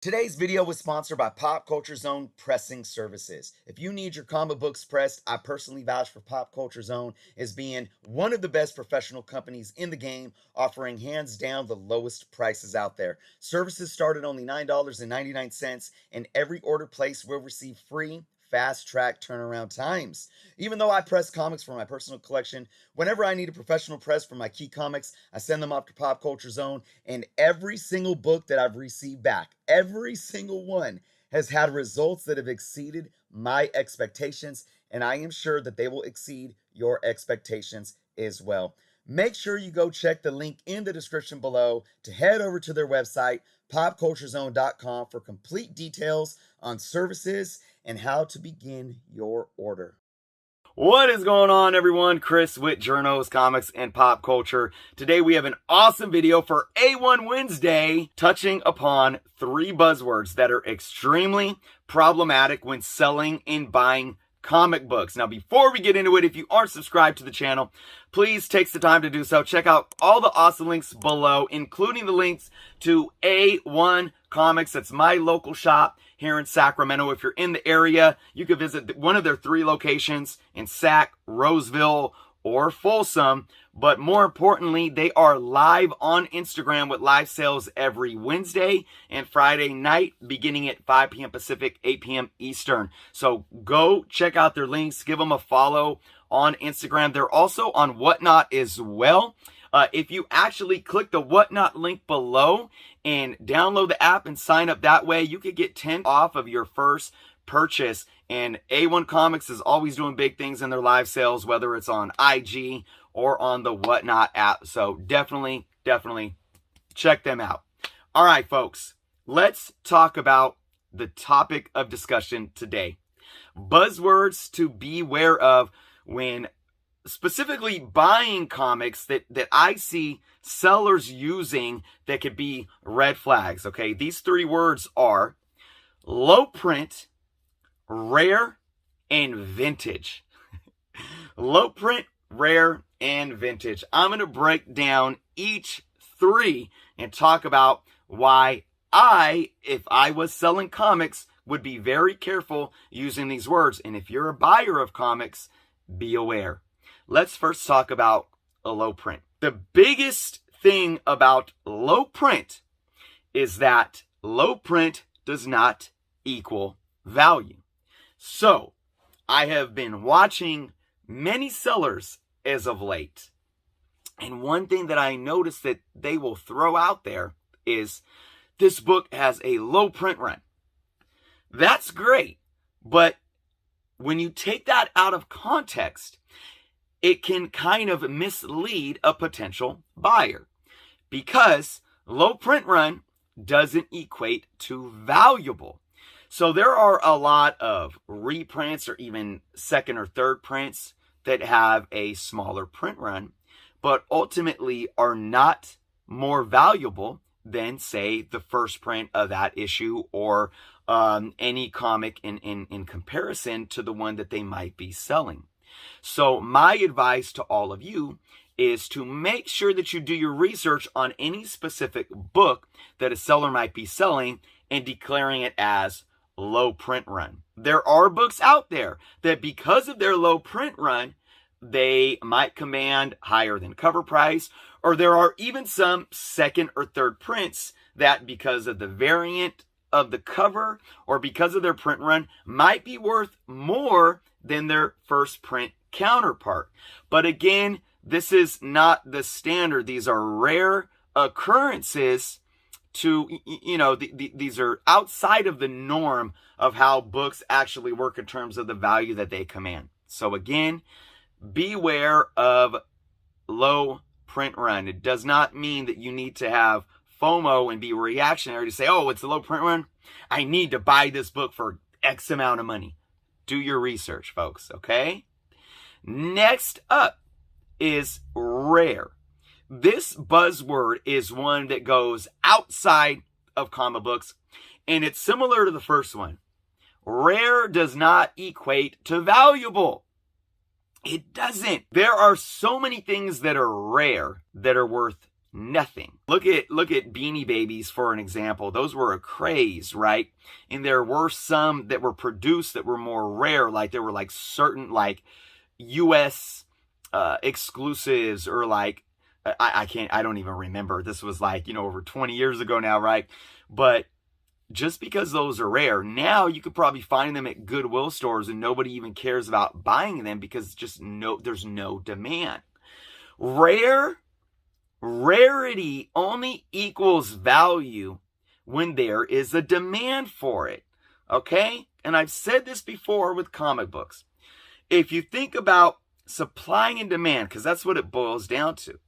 Today's video was sponsored by Pop Culture Zone Pressing Services. If you need your comic books pressed, I personally vouch for Pop Culture Zone as being one of the best professional companies in the game, offering hands down the lowest prices out there. Services start at only $9.99, and every order placed will receive free fast track turnaround times. Even though I press comics for my personal collection, whenever I need a professional press for my key comics, I send them off to Pop Culture Zone, and every single book that I've received back, every single one, has had results that have exceeded my expectations, and I am sure that they will exceed your expectations as well. Make sure you go check the link in the description below to head over to their website, popculturezone.com, for complete details on services and how to begin your order. What is going on, everyone? Chris with Journos, Comics, and Pop Culture. Today we have an awesome video for A1 Wednesday touching upon 3 buzzwords that are extremely problematic when selling and buying comic books. Now, before we get into it, if you aren't subscribed to the channel, please take the time to do so. Check out all the awesome links below, including the links to A1 Comics. That's my local shop here in Sacramento. If you're in the area, you can visit one of their 3 locations in Sac, Roseville, or Folsom. But more importantly, they are live on Instagram with live sales every Wednesday and Friday night, beginning at 5 p.m. Pacific, 8 p.m. Eastern. So go check out their links, give them a follow on Instagram. They're also on Whatnot as well. If you actually click the Whatnot link below and download the app and sign up that way, you could get 10 off of your first purchase. And A1 Comics is always doing big things in their live sales, whether it's on IG or on the Whatnot app. So definitely check them out. All right, folks, let's talk about the topic of discussion today. Buzzwords to beware of when specifically buying comics that I see sellers using that could be red flags. Okay, these 3 words are low print, rare, and vintage. Low print, rare, and vintage. I'm going to break down each 3 and talk about why if I was selling comics, would be very careful using these words. And if you're a buyer of comics, be aware. Let's first talk about a low print. The biggest thing about low print is that low print does not equal value. So I have been watching many sellers as of late, and one thing that I noticed that they will throw out there is this book has a low print run. That's great, but when you take that out of context, it can kind of mislead a potential buyer, because low print run doesn't equate to valuable. So there are a lot of reprints or even second or third prints that have a smaller print run, but ultimately are not more valuable than, say, the first print of that issue or any comic in comparison to the one that they might be selling. So my advice to all of you is to make sure that you do your research on any specific book that a seller might be selling and declaring it as low print run. There are books out there that, because of their low print run, they might command higher than cover price, or there are even some second or third prints that, because of the variant of the cover or because of their print run, might be worth more than their first print counterpart. But again, this is not the standard. These are rare occurrences these are outside of the norm of how books actually work in terms of the value that they command. So again, beware of low print run. It does not mean that you need to have FOMO and be reactionary to say, oh, it's a low print run, I need to buy this book for X amount of money. Do your research, folks, okay? Next up is rare. This buzzword is one that goes outside of comic books, and it's similar to the first one. Rare does not equate to valuable. It doesn't. There are so many things that are rare that are worth Nothing. Look at Beanie Babies for an example. Those were a craze, right? And there were some that were produced that were more rare, like there were like certain like US exclusives, or like I don't even remember. This was like, over 20 years ago now, right? But just because those are rare, now you could probably find them at Goodwill stores and nobody even cares about buying them because there's no demand. Rarity only equals value when there is a demand for it. Okay? And I've said this before with comic books. If you think about supply and demand, because that's what it boils down to,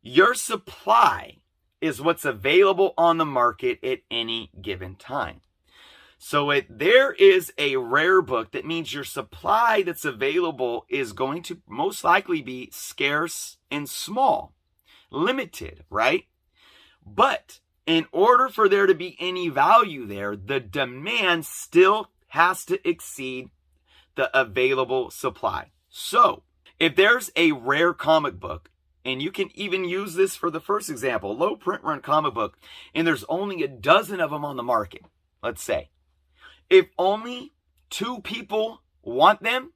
your supply is what's available on the market at any given time. So there is a rare book, that means your supply that's available is going to most likely be scarce and small, limited, right? But in order for there to be any value there, the demand still has to exceed the available supply. So if there's a rare comic book, and you can even use this for the first example, low print run comic book, and there's only a dozen of them on the market, let's say. If only 2 people want them,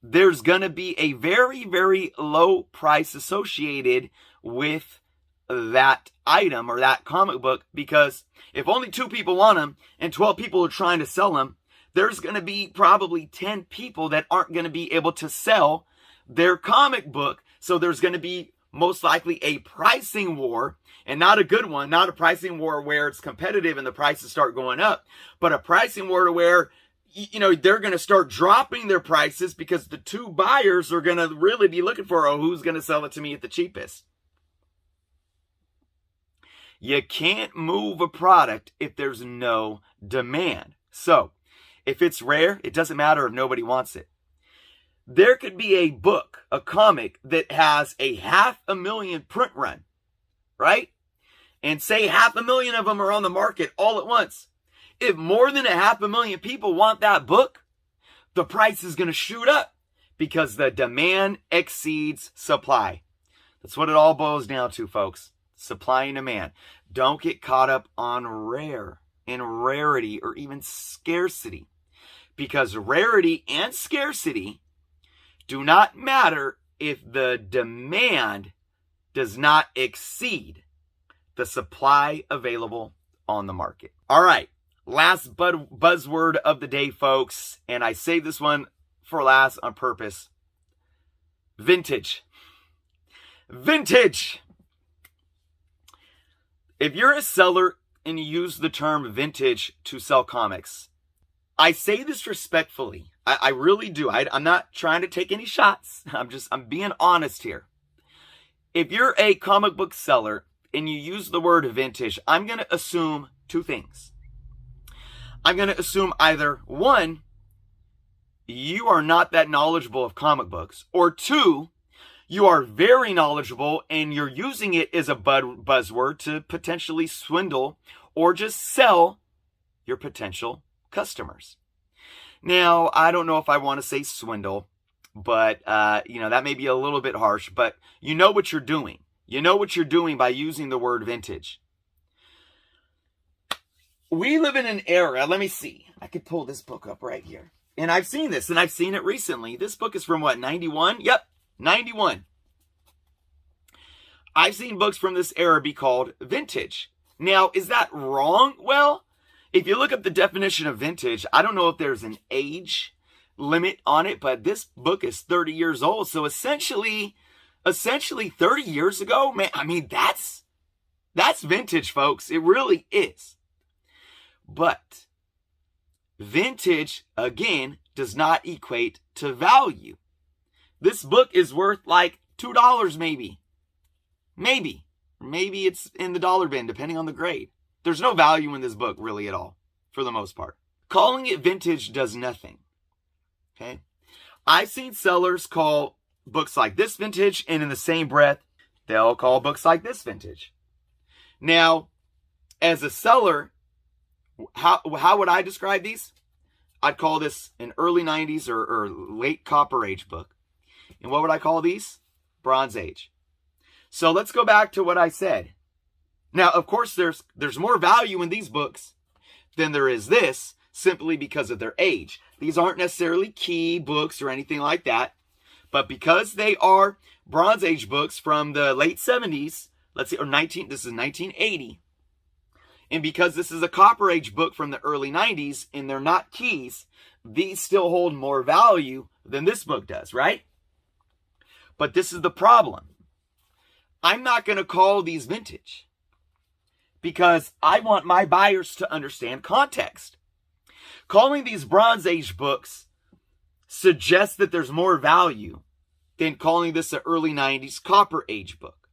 there's going to be a very, very low price associated with that item or that comic book, because if only 2 people want them and 12 people are trying to sell them, there's going to be probably 10 people that aren't going to be able to sell their comic book. So there's going to be most likely a pricing war, and not a good one, not a pricing war where it's competitive and the prices start going up, but a pricing war to where, they're going to start dropping their prices because the 2 buyers are going to really be looking for, who's going to sell it to me at the cheapest. You can't move a product if there's no demand. So if it's rare, it doesn't matter if nobody wants it. There could be a book, a comic that has a 500,000 print run, right? And say 500,000 of them are on the market all at once. If more than 500,000 people want that book, the price is going to shoot up because the demand exceeds supply. That's what it all boils down to, folks. Supply and demand. Don't get caught up on rarity, or even scarcity, because rarity and scarcity do not matter if the demand does not exceed the supply available on the market. All right, last buzzword of the day, folks, and I saved this one for last on purpose. Vintage. Vintage. If you're a seller and you use the term vintage to sell comics, I say this respectfully. I really do. I'm not trying to take any shots. I'm being honest here. If you're a comic book seller and you use the word vintage, I'm going to assume 2 things. I'm going to assume either 1, you are not that knowledgeable of comic books, or 2, you are very knowledgeable and you're using it as a buzzword to potentially swindle or just sell your potential customers. Now, I don't know if I want to say swindle, but, that may be a little bit harsh, but you know what you're doing. You know what you're doing by using the word vintage. We live in an era, let me see. I could pull this book up right here. And I've seen this, and I've seen it recently. This book is from what, 91? Yep, 91. I've seen books from this era be called vintage. Now, is that wrong? Well, if you look up the definition of vintage, I don't know if there's an age limit on it, but this book is 30 years old. So essentially 30 years ago, man, I mean, that's vintage, folks. It really is. But vintage, again, does not equate to value. This book is worth like $2 maybe. Maybe it's in the dollar bin, depending on the grade. There's no value in this book really at all, for the most part. Calling it vintage does nothing. Okay? I've seen sellers call books like this vintage, and in the same breath, they'll call books like this vintage. Now, as a seller, how would I describe these? I'd call this an early 90s or late Copper Age book. And what would I call these? Bronze Age. So let's go back to what I said. Now, of course, there's more value in these books than there is this, simply because of their age. These aren't necessarily key books or anything like that, but because they are Bronze Age books from the late 70s, this is 1980, and because this is a Copper Age book from the early 90s, and they're not keys, these still hold more value than this book does, right? But this is the problem. I'm not going to call these vintage, because I want my buyers to understand context. Calling these Bronze Age books suggests that there's more value than calling this an early 90s Copper Age book.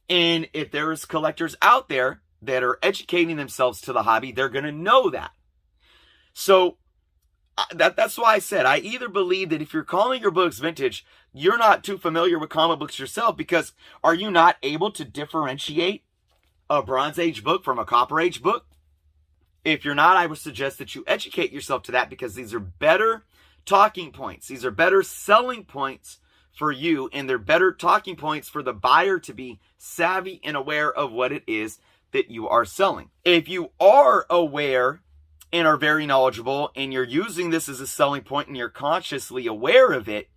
And if there's collectors out there that are educating themselves to the hobby, they're going to know that. So that's why I said, I either believe that if you're calling your books vintage, you're not too familiar with comic books yourself, because are you not able to differentiate a Bronze Age book from a Copper Age book? If you're not, I would suggest that you educate yourself to that, because these are better talking points. These are better selling points for you, and they're better talking points for the buyer to be savvy and aware of what it is that you are selling. If you are aware and are very knowledgeable, and you're using this as a selling point and you're consciously aware of it,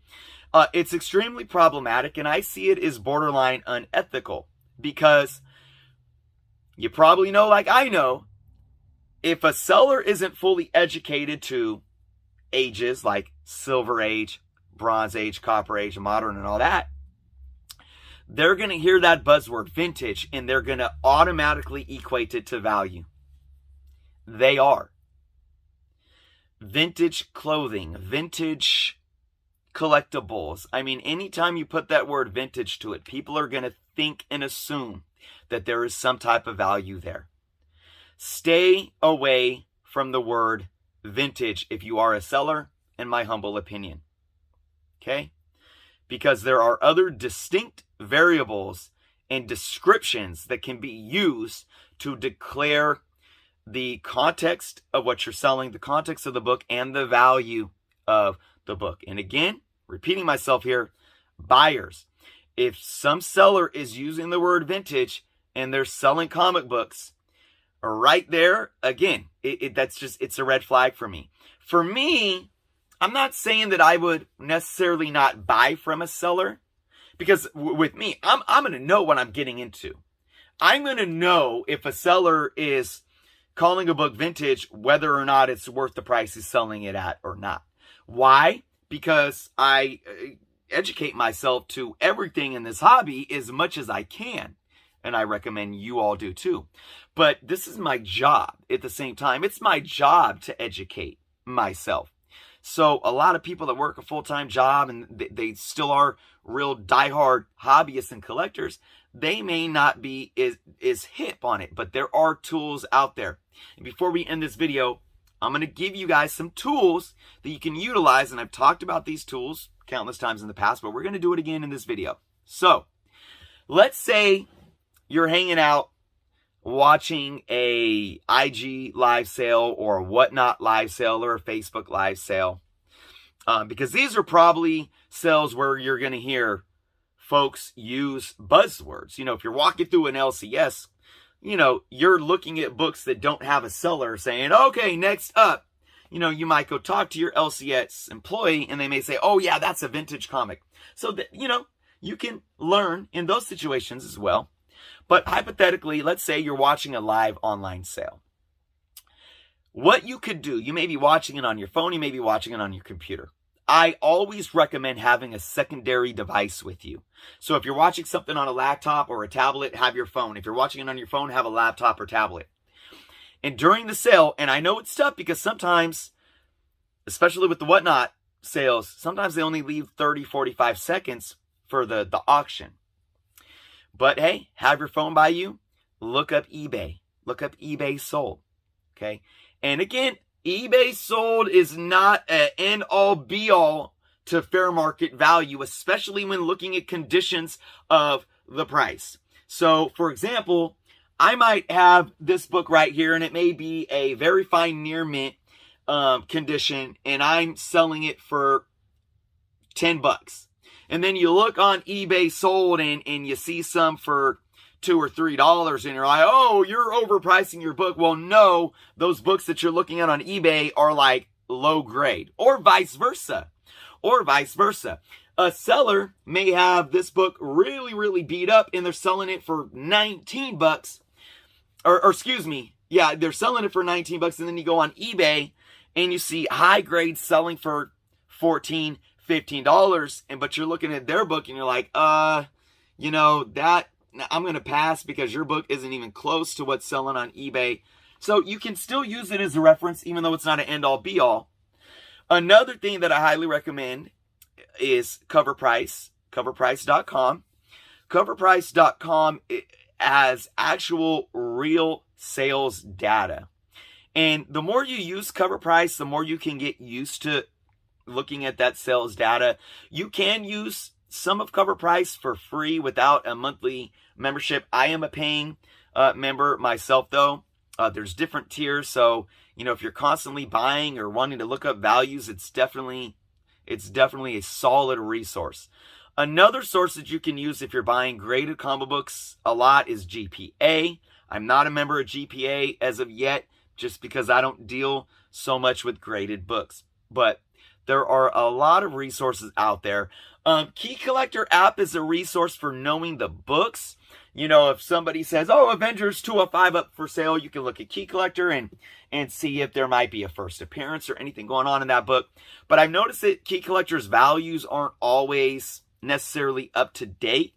it's extremely problematic, and I see it as borderline unethical, because you probably know, like I know, if a seller isn't fully educated to ages like Silver Age, Bronze Age, Copper Age, Modern, and all that, they're going to hear that buzzword vintage, and they're going to automatically equate it to value. They are. Vintage clothing, vintage collectibles. I mean, anytime you put that word vintage to it, people are going to think and assume that there is some type of value there. Stay away from the word vintage if you are a seller, in my humble opinion. Okay? Because there are other distinct variables and descriptions that can be used to declare the context of what you're selling, the context of the book, and the value of the book. And again, repeating myself here, buyers, if some seller is using the word vintage and they're selling comic books, right there, again, it's a red flag for me. For me, I'm not saying that I would necessarily not buy from a seller, because with me, I'm going to know what I'm getting into. I'm going to know if a seller is calling a book vintage, whether or not it's worth the price he's selling it at or not. Why? Because I educate myself to everything in this hobby as much as I can. And I recommend you all do too. But this is my job at the same time. It's my job to educate myself. So a lot of people that work a full-time job and they still are real diehard hobbyists and collectors, they may not be as hip on it, but there are tools out there. And before we end this video, I'm going to give you guys some tools that you can utilize. And I've talked about these tools countless times in the past, but we're going to do it again in this video. So let's say you're hanging out watching a IG live sale or a Whatnot live sale or a Facebook live sale. Because these are probably sales where you're going to hear folks use buzzwords. You know, if you're walking through an LCS, you know, you're looking at books that don't have a seller saying, okay, next up, you know, you might go talk to your LCS employee and they may say, oh yeah, that's a vintage comic. So that, you know, you can learn in those situations as well. But hypothetically, let's say you're watching a live online sale. What you could do, you may be watching it on your phone, you may be watching it on your computer. I always recommend having a secondary device with you. So if you're watching something on a laptop or a tablet, have your phone. If you're watching it on your phone, have a laptop or tablet. And during the sale, and I know it's tough because sometimes, especially with the Whatnot sales, sometimes they only leave 30, 45 seconds for the auction. But hey, have your phone by you. Look up eBay. Look up eBay sold. Okay. And again, eBay sold is not an end-all be-all to fair market value, especially when looking at conditions of the price. So, for example, I might have this book right here, and it may be a very fine near mint condition, and I'm selling it for $10. And then you look on eBay sold and you see some for $2 or $3 and you're like, oh, you're overpricing your book. Well, no, those books that you're looking at on eBay are like low grade, or vice versa. A seller may have this book really, really beat up and they're selling it for $19. Or excuse me. Yeah, they're selling it for $19 and then you go on eBay and you see high grade selling for $14, $15. But you're looking at their book and you're like, you know, that I'm going to pass because your book isn't even close to what's selling on eBay. So you can still use it as a reference, even though it's not an end-all be-all. Another thing that I highly recommend is CoverPrice, coverprice.com. CoverPrice.com has actual real sales data. And the more you use CoverPrice, the more you can get used to looking at that sales data. You can use some of CoverPrice for free without a monthly membership. I am a paying member myself, though. There's different tiers, so you know, if you're constantly buying or wanting to look up values, it's definitely a solid resource. Another source that you can use if you're buying graded combo books a lot is GPA. I'm not a member of GPA as of yet, just because I don't deal so much with graded books. But there are a lot of resources out there. Key Collector app is a resource for knowing the books. You know, if somebody says, oh, Avengers 205 up for sale, you can look at Key Collector and see if there might be a first appearance or anything going on in that book. But I've noticed that Key Collector's values aren't always necessarily up to date.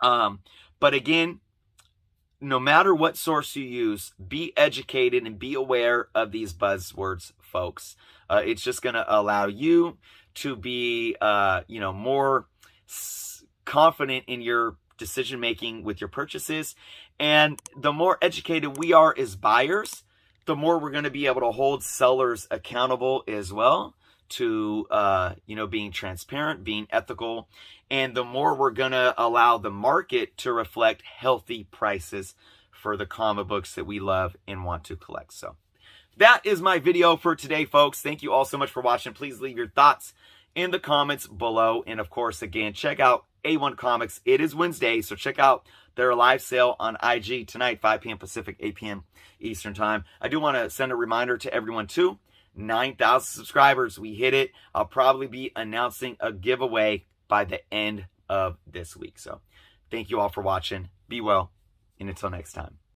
But again, no matter what source you use, be educated and be aware of these buzzwords, folks. It's just going to allow you to be, more confident in your decision making with your purchases. And the more educated we are as buyers, the more we're going to be able to hold sellers accountable as well to, being transparent, being ethical. And the more we're going to allow the market to reflect healthy prices for the comic books that we love and want to collect. So that is my video for today, folks. Thank you all so much for watching. Please leave your thoughts in the comments below. And of course, again, check out A1 Comics. It is Wednesday, so check out their live sale on IG tonight, 5 p.m. Pacific, 8 p.m. Eastern Time. I do want to send a reminder to everyone too. 9,000 subscribers. We hit it. I'll probably be announcing a giveaway by the end of this week. So thank you all for watching. Be well, and until next time.